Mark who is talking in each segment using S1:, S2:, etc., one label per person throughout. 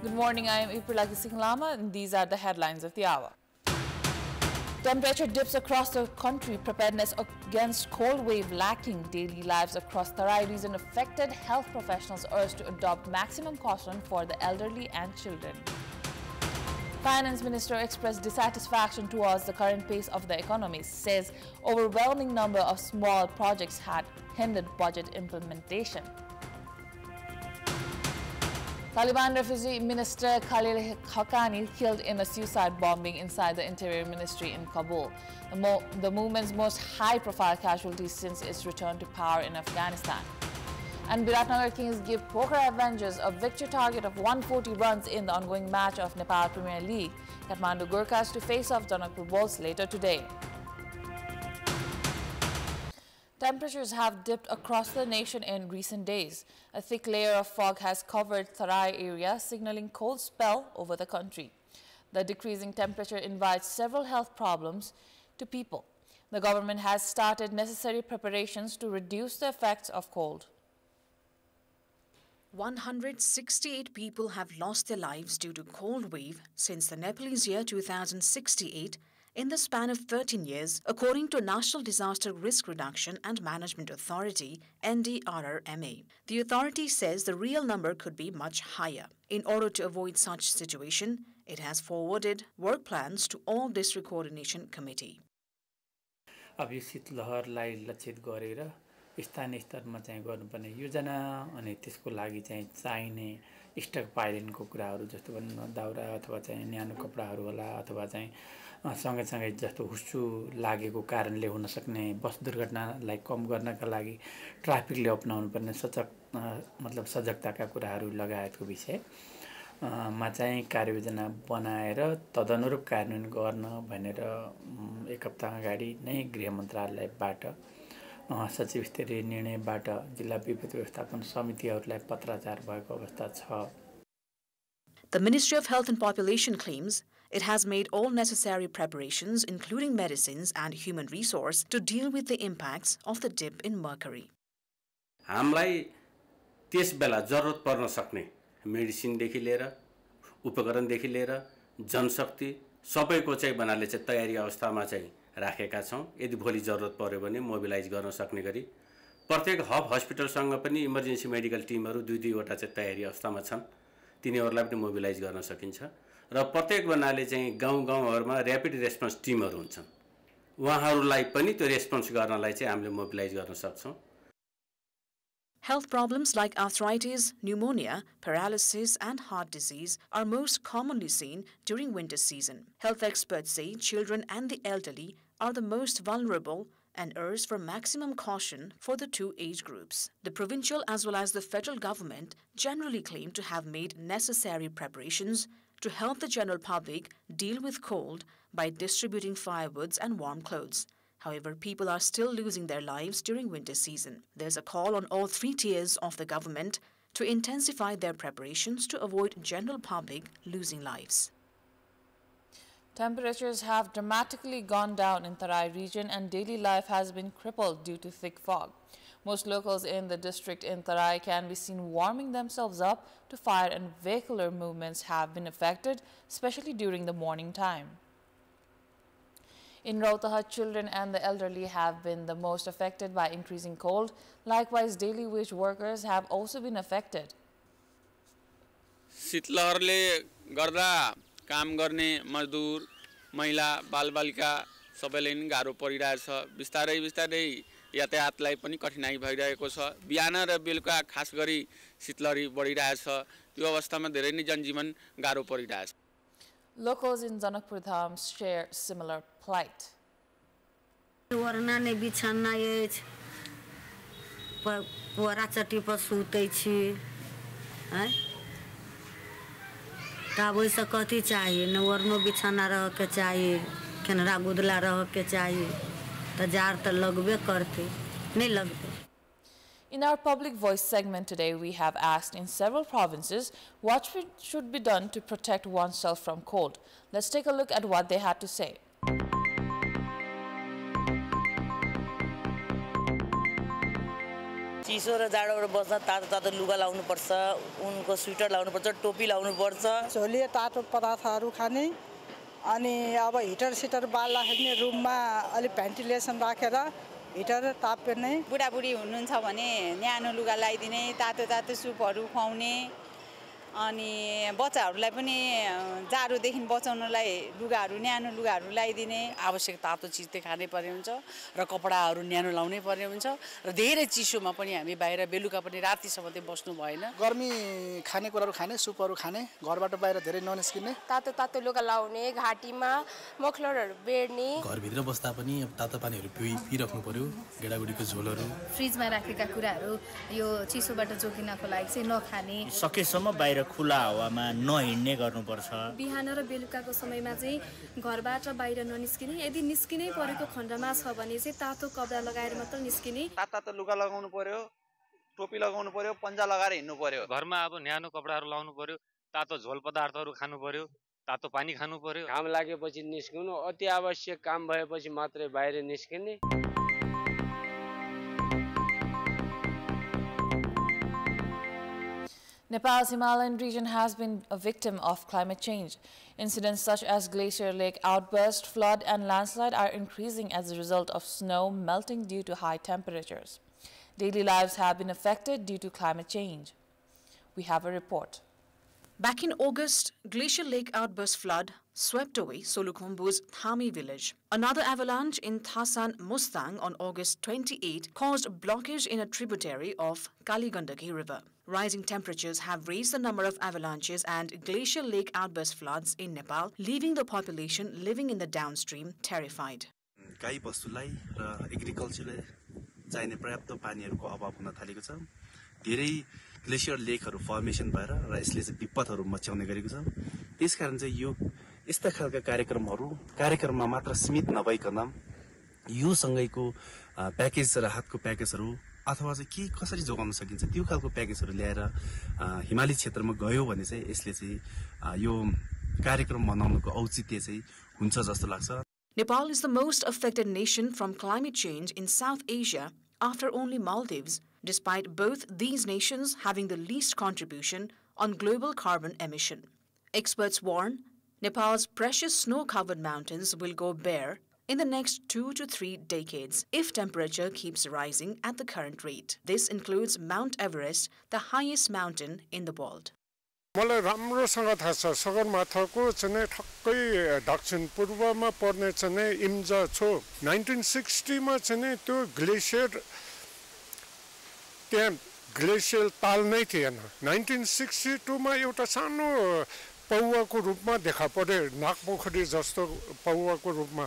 S1: Good morning, I am Ipulaki Singlama and these are the headlines of the hour. Temperature dips across the country, preparedness against cold wave lacking, daily lives across Tarai region affected, health professionals urged to adopt maximum caution for the elderly and children. Finance Minister expressed dissatisfaction towards the current pace of the economy, says overwhelming number of small projects had hindered budget implementation. Taliban refugee minister Khalil Haqqani killed in a suicide bombing inside the Interior Ministry in Kabul, the movement's most high-profile casualty since its return to power in Afghanistan. And Biratnagar Kings give Pokhara Avengers a victory target of 140 runs in the ongoing match of Nepal Premier League. Kathmandu Gurkhas to face off Janakpur Bulls later today. Temperatures have dipped across the nation in recent days. A thick layer of fog has covered Tarai area, signaling cold spell over the country. The decreasing temperature invites several health problems to people. The government has started necessary preparations to reduce the effects of cold.
S2: 168 people have lost their lives due to cold wave since the Nepalese year 2068 in the span of 13 years, according to National Disaster Risk Reduction and Management Authority, NDRRMA. The authority says the real number could be much higher. In order to avoid such situation, it has forwarded work plans to all District Coordination Committee.
S3: अब यो शीतलहरलाई लक्षित गरेर स्थानीय स्तरमा चाहिँ गर्नुपर्ने योजना अनि त्यसको लागि चाहिँ चाहिने स्टक पाइलिनको कुराहरू जस्तो भन्नु दाउरा अथवा चाहिँ न्यानो कपडाहरू होला अथवा चाहिँ सँगै जस्तो हुस्सु लागेको कारणले हुन सक्ने बस दुर्घटनालाई कम गर्नका लागि ट्राफिकले अपनाउनु पर्ने सजगताका कुराहरू लगायतको विषय मा चाहिँ कार्ययोजना बनाएर तदनुरूप कार्यान्वयन गर्न भनेर एक हप्ता अगाडि नै गृह मन्त्रालयबाट सचिव स्तरीय निर्णयबाट जिल्ला विपद व्यवस्थापन समितिहरूलाई पत्राचार भएको अवस्था छ.
S2: The Ministry of Health and Population claims it has made all necessary preparations, including medicines and human resource, to deal with the impacts of the dip in mercury.
S4: हामीलाई त्यस बेला जरुरत पर्न सक्ने मेडिसिनदेखि लिएर उपकरणदेखि लिएर जनशक्ति सबैको चाहिँ बनाले चाहिँ तयारी अवस्थामा चाहिँ राखेका छौं. यदि भोलि जरुरत पर्यो भने मोबिलाइज गर्न सक्ने गरी प्रत्येक हब हस्पिटलसँग पनि इमर्जेन्सी मेडिकल टिमहरू दुई वटा चाहिँ तयारी अवस्थामा छन्. तिनीहरूलाई पनि मोबिलाइज गर्न सकिन्छ र प्रत्येक बनाले चाहिँ गाउँ-गाउँहरुमा र्यापिड रेस्पोन्स टिमहरू हुन्छन्. उहाँहरूलाई पनि त्यो रेस्पोन्स गर्नलाई चाहिँ हामीले मोबिलाइज गर्न सक्छौं.
S2: Health problems like arthritis, pneumonia, paralysis and heart disease are most commonly seen during winter season. Health experts say children and the elderly are the most vulnerable and urge for maximum caution for the two age groups. The provincial as well as the federal government generally claim to have made necessary preparations to help the general public deal with cold by distributing firewoods and warm clothes. However, people are still losing their lives during winter season. There's a call on all three tiers of the government to intensify their preparations to avoid general public losing lives.
S1: Temperatures have dramatically gone down in Tarai region and daily life has been crippled due to thick fog. Most locals in the district in Tarai can be seen warming themselves up to fire and vehicular movements have been affected, especially during the morning time. In Rohtahat, children and the elderly have been the most affected by increasing cold. Likewise, daily wage workers have also been affected.
S5: शीतलहरले गर्दा काम गर्ने मजदुर, महिला, बालबालिका सबैले नि गाह्रो परिरहेछ. बिस्तारै यातायातलाई पनि कठिनाई भइरहेको छ. बिहान र बेलुका खास गरी शीतलहरी बढिरहेछ. त्यो अवस्थामा धेरै नै जनजीवन गाह्रो परिरहेछ.
S1: Locals in Janakpur Dham share similar plight.
S6: वरना ने बिछाना ये पोरा चट्टी पर सूते छी हैं तब वैसे कथी चाहिए न वरनो बिछाना रह के चाहिए केनरा गुदला रह के चाहिए तो जार तो लगबे करते नहीं लगते.
S1: In our public voice segment today, we have asked in several provinces what should be done to protect oneself from cold. Let's take a look at what they had to say.
S7: चिसो र जाडोबाट बस्न तातो तातो लुगा लाउनुपर्छ, उनको sweater लाउनुपर्छ, टोपी लाउनुपर्छ।
S8: झोलिए तातो पदार्थहरू खाने अनि अब हिटर सिटर बाल्दाखेरि रुममा अलि भेन्टिलेसन राखेर हिटर ताप्ने।
S9: बुढाबुढी हुनुहुन्छ भने न्यानो लुगा लगाइदिने, तातो तातो सुपहरू खुवाउने अनि बच्चाहरूलाई पनि जाडोदेखि बचाउनलाई लुगाहरू न्यानो लुगाहरू लगाइदिने।
S7: आवश्यक तातो चिज चाहिँ खानै पर्ने हुन्छ र कपडाहरू न्यानो लाउनै पर्ने हुन्छ र धेरै चिसोमा पनि हामी बाहिर बेलुका पनि रातिसम्म चाहिँ बस्नु भएन।
S8: गर्मी खानेकुराहरू खाने, सुपहरू खाने, घरबाट बाहिर धेरै ननिस्किने।
S10: तातो तातो लुगा लाउने, घाँटीमा मफलरहरू बेर्ने।
S11: घरभित्र बस्दा पनि तातो पानीहरू पिइराख्नु पर्यो, गेडागुडीको झोलहरू।
S12: फ्रिजमा राखेका कुराहरू यो चिसोबाट जोगिनको लागि चाहिँ नखाने।
S13: सकेसम्म बाहिर खुला हावामा नहिँड्ने गर्नुपर्छ।
S12: बिहान र बेलुकाको समयमा चाहिँ घरबाट बाहिर ननिस्किने, यदि निस्किनै परेको खण्डमा छ भने चाहिँ तातो कपडा लगाएर मात्र निस्किने।
S14: तातो लुगा लगाउनु पर्यो, टोपी लगाउनु पर्यो, पन्जा लगाएर हिँड्नु पर्यो।
S15: घरमा अब न्यानो कपडाहरू लाउनु पर्यो, तातो झोल पदार्थहरू खानु पर्यो, तातो पानी खानु पर्यो।
S16: घाम लागेपछि निस्किनु, अति आवश्यक काम भएपछि मात्रै बाहिर निस्किने।
S1: Nepal's Himalayan region has been a victim of climate change. Incidents such as glacier lake outburst, flood and landslide are increasing as a result of snow melting due to high temperatures. Daily lives have been affected due to climate change. We have a report.
S2: Back in August, Glacier Lake outburst flood swept away Solukhumbu's Thami village. Another avalanche in Thasan Mustang on August 28 caused blockage in a tributary of Kaligandaki River. Rising temperatures have raised the number of avalanches and Glacier Lake outburst floods in Nepal, leaving the population living in the downstream terrified.
S17: गाई बस्तुलाई र एग्रिकल्चरले चाहिने पर्याप्त पानीहरूको अभाव हुन थालेको छ। धेरै glacier लेकहरू formation भएर र यसले चाहिँ विपदहरू मच्याउने गरेको छ। त्यसकारण चाहिँ यो यस्ता खालका कार्यक्रममा मात्र सीमित नभइकन यो सँगैको प्याकेज राहतको प्याकेजहरू अथवा चाहिँ के कसरी जोगाउन सकिन्छ त्यो खालको प्याकेजहरू ल्याएर हिमाली क्षेत्रमा गयो भने चाहिँ यसले चाहिँ यो कार्यक्रम मनाउनुको औचित्य चाहिँ हुन्छ जस्तो लाग्छ।
S2: Nepal is the most affected nation from climate change in South Asia after only Maldives, despite both these nations having the least contribution on global carbon emission. Experts warn Nepal's precious snow-covered mountains will go bare in the next 2 to 3 decades if temperature keeps rising at the current rate. This includes Mount Everest, the highest mountain in the world.
S18: मलाई राम्रोसँग थाहा छ सगरमाथाको चाहिँ ठक्कै दक्षिण पूर्वमा पर्ने चाहिँ इम्जा छो 1960 मा चाहिँ त्यो ग्लेसियर त्यहाँ ग्लेसियर ताल नै थिएन 1962 मा एउटा सानो पौवाको रूपमा देखा पर्यो नागपोखरी जस्तो पौवाको रूपमा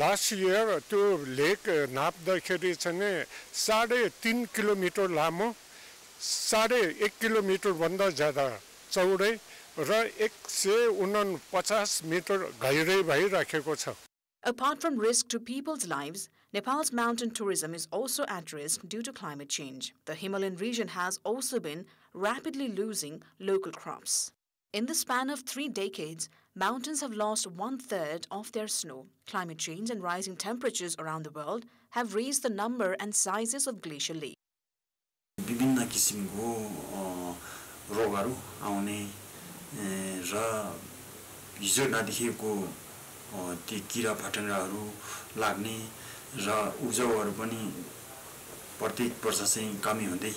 S18: लास्ट इयर त्यो लेक नाप्दाखेरि चाहिँ 3.5 किलोमिटर लामो 1.5 किलोमिटर भन्दा ज्यादा चौडै र 149 मिटर गहिरै भइराखेको छ।
S2: Apart from risk to people's lives, Nepal's mountain tourism is also at risk due to climate change. The Himalayan region has also been rapidly losing local crops. In the span of 3 decades, mountains have lost 1/3 of their snow. Climate change and rising temperatures around the world have raised the number and sizes of glacier lakes.
S19: विभिन्न किसिमको रोगहरू आउने र हिजो नदेखिएको ती किरा फटेङ्ग्राहरू लाग्ने र उब्जाउहरू पनि प्रत्येक वर्ष चाहिँ कमी हुँदै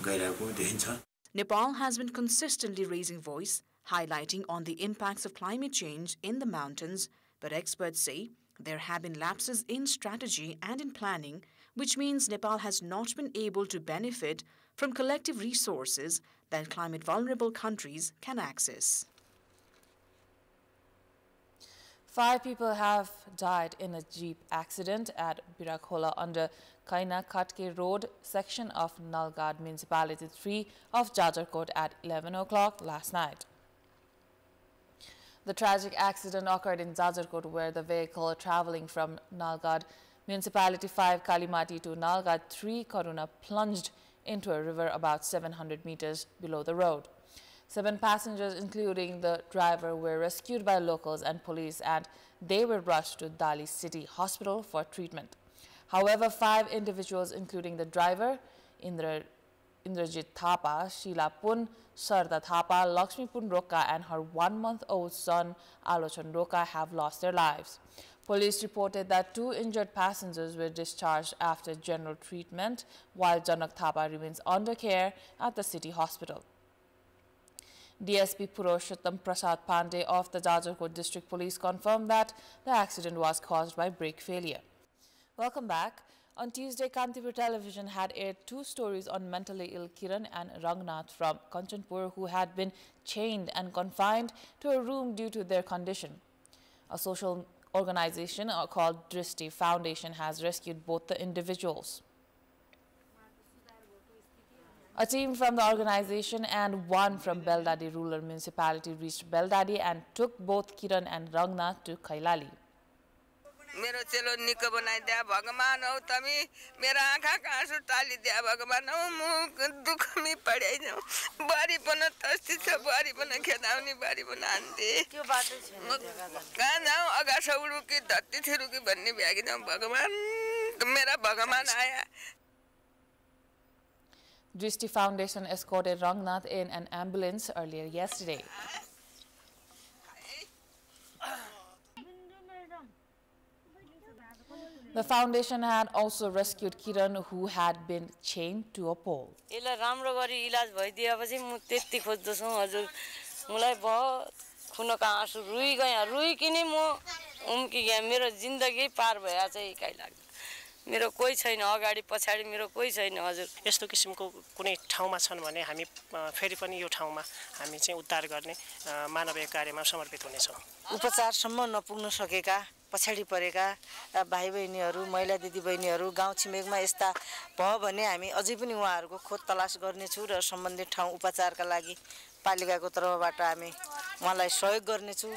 S19: गइरहेको देखिन्छ।
S2: Nepal has been consistently raising voice, highlighting on the impacts of climate change in the mountains, but experts say there have been lapses in strategy and in planning, which means Nepal has not been able to benefit from collective resources that climate-vulnerable countries can access.
S1: 5 people have died in a jeep accident at Birakhola under Kaina Khatke Road section of Nalgad Municipality 3 of Jajarkot at 11 o'clock last night. The tragic accident occurred in Jajarkot, where the vehicle traveling from Nalgad Municipality 5 Kalimati to Nalgad 3 Karuna plunged into a river about 700 meters below the road. 7 passengers, including the driver, were rescued by locals and police, and they were rushed to Dali City Hospital for treatment. However, 5 individuals, including the driver, Indrajit Thapa, Sheila Pun, Sarda Thapa, Lakshmi Pun Roka and her 1-month-old son Alochan Roka have lost their lives. Police reported that 2 injured passengers were discharged after general treatment, while Janak Thapa remains under care at the city hospital. DSP Purushottam Prasad Pandey of the Jajarkot District Police confirmed that the accident was caused by brake failure. Welcome back. On Tuesday, Kantipur Television had aired 2 stories on mentally ill Kiran and Rangnath from Kanchanpur who had been chained and confined to a room due to their condition. A social organization called Drishti Foundation has rescued both the individuals. A team from the organization and one from Beldadi Rural Municipality reached Beldadi and took both Kiran and Rangnath to Kailali.
S20: मेरो चेलो निको बनाइदिया भगवान हौ तमी मेरा आँखा का आँसु टालिदिया भगवान हौ म दुःखमी पढाइनौ बारी पनि तस्ती छ बारी पनि खेदाउने बारी पनि आन्थे त्यो बाटो छैन कहाँ जाऊ आकाश उडु कि धरती छिरु कि भन्ने भ्यागिनौ भगवान मेरा भगवान आया.
S1: Drishti Foundation escorted Rangnath in an ambulance earlier yesterday. The foundation had also rescued Kiran, who had been chained to a pole.
S6: यसलाई राम्रो गरी इलाज भइदिएपछि म त्यति खोज्दछु हजुर मलाई बहुत खुनका आँसु रुइ गया रुइ किने म उम्की गया मेरो जिन्दगी पार भया चाहिँ काई लाग्छ मेरो कोही छैन अगाडि पछाडी मेरो कोही छैन हजुर
S21: यस्तो किसिमको कुनै ठाउँमा छन् भने हामी फेरि पनि यो ठाउँमा हामी चाहिँ उद्धार गर्ने मानवीय कार्यमा समर्पित हुनेछौं.
S22: उपचारसम्म नपुग्न सकेका पछाडी परेका भाइ बहिनीहरु महिला दिदी बहिनीहरु गाउँ छिमेकमा यस्ता भयो भने हामी अझै पनि उहाँहरुको खोज तलास गर्ने छु र सम्बन्धित ठाउँ उपचारका लागि पालिकाको तर्फबाट हामी उहाँलाई सहयोग गर्ने छु.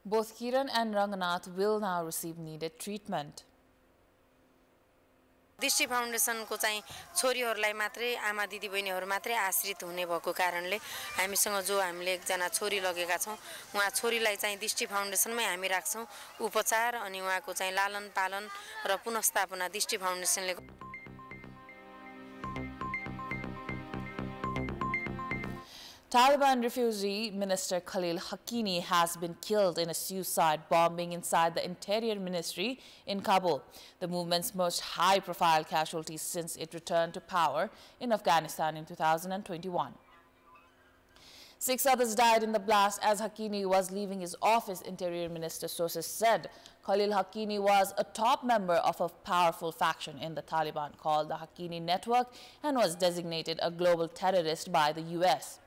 S1: Both Kiran and Rangnath will now receive needed treatment.
S23: दृष्टि फाउन्डेसनको चाहिँ छोरीहरुलाई मात्रै आमा दिदी बहिनीहरु मात्रै आश्रित हुने भएको कारणले हामीसँग जो हामीले एकजना छोरी लगेका छौं उहाँ छोरीलाई चाहिँ दृष्टि फाउन्डेसनमै हामी राख्छौं उपचार अनि उहाँको चाहिँ लालन पालन र पुनर्स्थापना दृष्टि फाउन्डेसनले.
S1: Taliban refugee Minister Khalil Haqqani has been killed in a suicide bombing inside the Interior Ministry in Kabul, the movement's most high-profile casualty since it returned to power in Afghanistan in 2021. 6 others died in the blast as Haqqani was leaving his office, Interior Minister sources said. Khalil Haqqani was a top member of a powerful faction in the Taliban called the Haqqani Network and was designated a global terrorist by the US.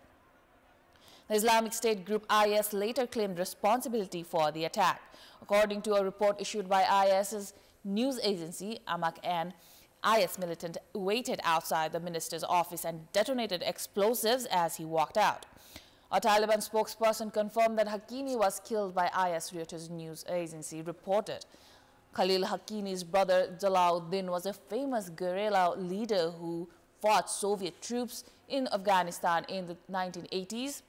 S1: The Islamic State group IS later claimed responsibility for the attack. According to a report issued by IS's news agency, Amaq, an IS militant waited outside the minister's office and detonated explosives as he walked out. A Taliban spokesperson confirmed that Haqqani was killed by IS, Reuters news agency reported. Khalil Haqqani's brother Jalauddin was a famous guerrilla leader who fought Soviet troops in Afghanistan in the 1980s.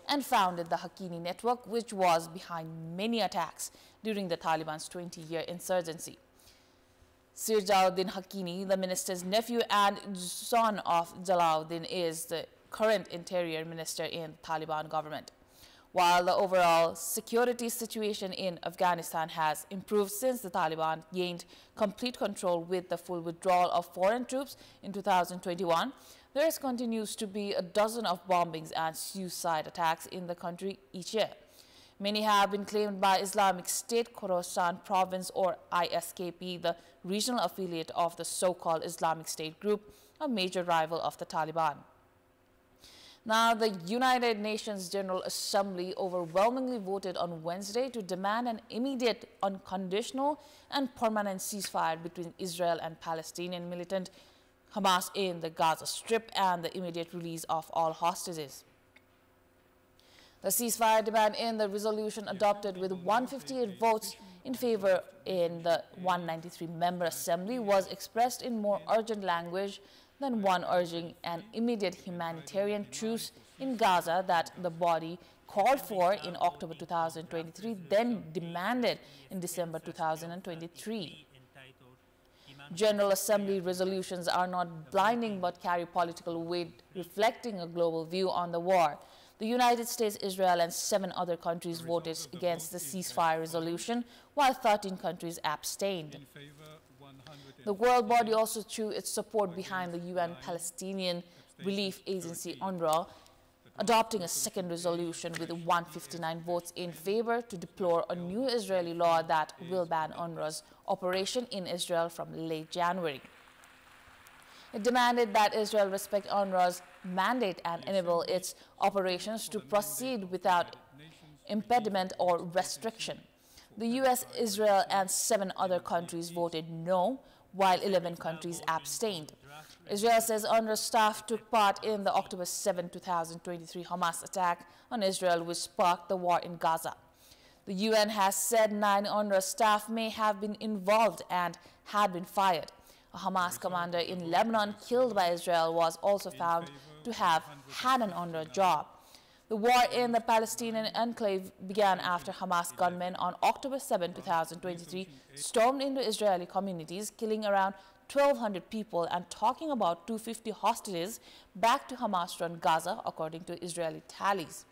S1: And founded the Haqqani Network, which was behind many attacks during the Taliban's 20-year insurgency. Sirjauddin Haqqani, the minister's nephew and son of Jalauddin, is the current interior minister in the Taliban government. While the overall security situation in Afghanistan has improved since the Taliban gained complete control with the full withdrawal of foreign troops in 2021, there continues to be a dozen of bombings and suicide attacks in the country each year. Many have been claimed by Islamic State Khorasan Province or ISKP, the regional affiliate of the so-called Islamic State group, a major rival of the Taliban. Now, the United Nations General Assembly overwhelmingly voted on Wednesday to demand an immediate, unconditional and permanent ceasefire between Israel and Palestinian militant Hamas in the Gaza Strip and the immediate release of all hostages. The ceasefire demand in the resolution adopted with 158 votes in favor in the 193-member assembly was expressed in more urgent language than one urging an immediate humanitarian truce in Gaza that the body called for in October 2023, then demanded in December 2023. General Assembly resolutions are not blinding but carry political weight, reflecting a global view on the war. The United States, Israel, and 7 other countries voted against the ceasefire resolution, while 13 countries abstained. The world body also threw its support behind the UN Palestinian Relief Agency UNRWA, adopting a second resolution with 159 votes in favor to deplore a new Israeli law that will ban UNRWA's operation in Israel from late January. It demanded that Israel respect UNRWA's mandate and enable its operations to proceed without impediment or restriction. The US, Israel, and 7 other countries voted no, while 11 countries abstained. Israel says UNRWA staff took part in the October 7, 2023 Hamas attack on Israel, which sparked the war in Gaza. The UN has said 9 UNRWA staff may have been involved and had been fired. A Hamas commander in Lebanon killed by Israel was also found to have had an UNRWA job. The war in the Palestinian enclave began after Hamas gunmen on October 7, 2023 stormed into Israeli communities, killing around 1,200 people and taking about 250 hostages back to Hamas-run Gaza, according to Israeli tallies.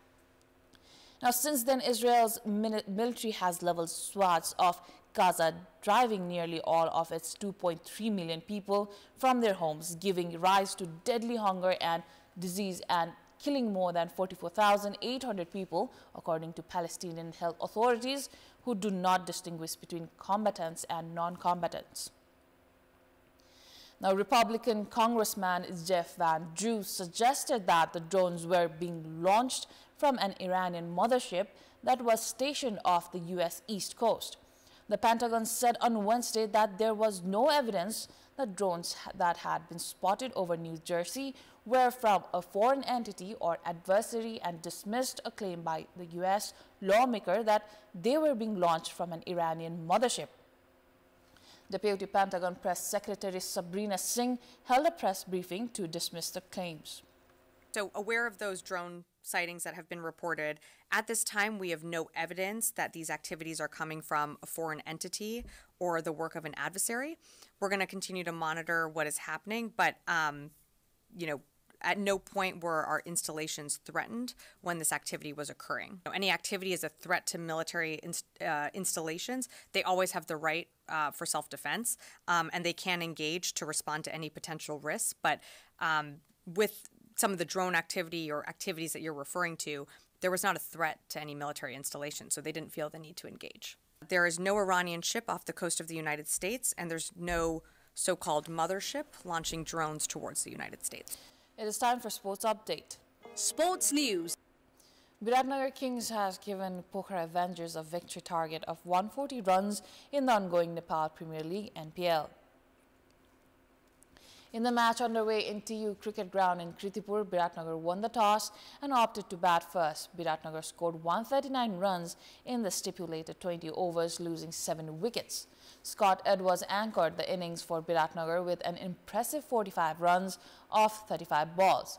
S1: Now, since then, Israel's military has leveled swaths of Gaza, driving nearly all of its 2.3 million people from their homes, giving rise to deadly hunger and disease and killing more than 44,800 people, according to Palestinian health authorities, who do not distinguish between combatants and non-combatants. Now, Republican Congressman Jeff Van Drew suggested that the drones were being launched from an Iranian mothership that was stationed off the U.S. East Coast. The Pentagon said on Wednesday that there was no evidence that drones that had been spotted over New Jersey were from a foreign entity or adversary, and dismissed a claim by the U.S. lawmaker that they were being launched from an Iranian mothership. Deputy Pentagon Press Secretary Sabrina Singh held a press briefing to dismiss the claims.
S3: So, aware of those drone sightings that have been reported, at this time we have no evidence that these activities are coming from a foreign entity or the work of an adversary. We're going to continue to monitor what is happening, but at no point were our installations threatened when this activity was occurring. Any activity is a threat to military installations. They always have the right for self-defense, and they can engage to respond to any potential risks. But with some of the drone activity or activities that you're referring to, there was not a threat to any military installation, so they didn't feel the need to engage. There is no Iranian ship off the coast of the United States, and there's no so-called mothership launching drones towards the United States.
S1: It is time for Sports Update.
S2: Sports News.
S1: Biratnagar Kings has given Pokhara Avengers a victory target of 140 runs in the ongoing Nepal Premier League (NPL). In the match underway in TU Cricket Ground in Kantipur, Biratnagar won the toss and opted to bat first. Biratnagar scored 139 runs in the stipulated 20 overs, losing 7 wickets. Scott Edwards anchored the innings for Biratnagar with an impressive 45 runs off 35 balls.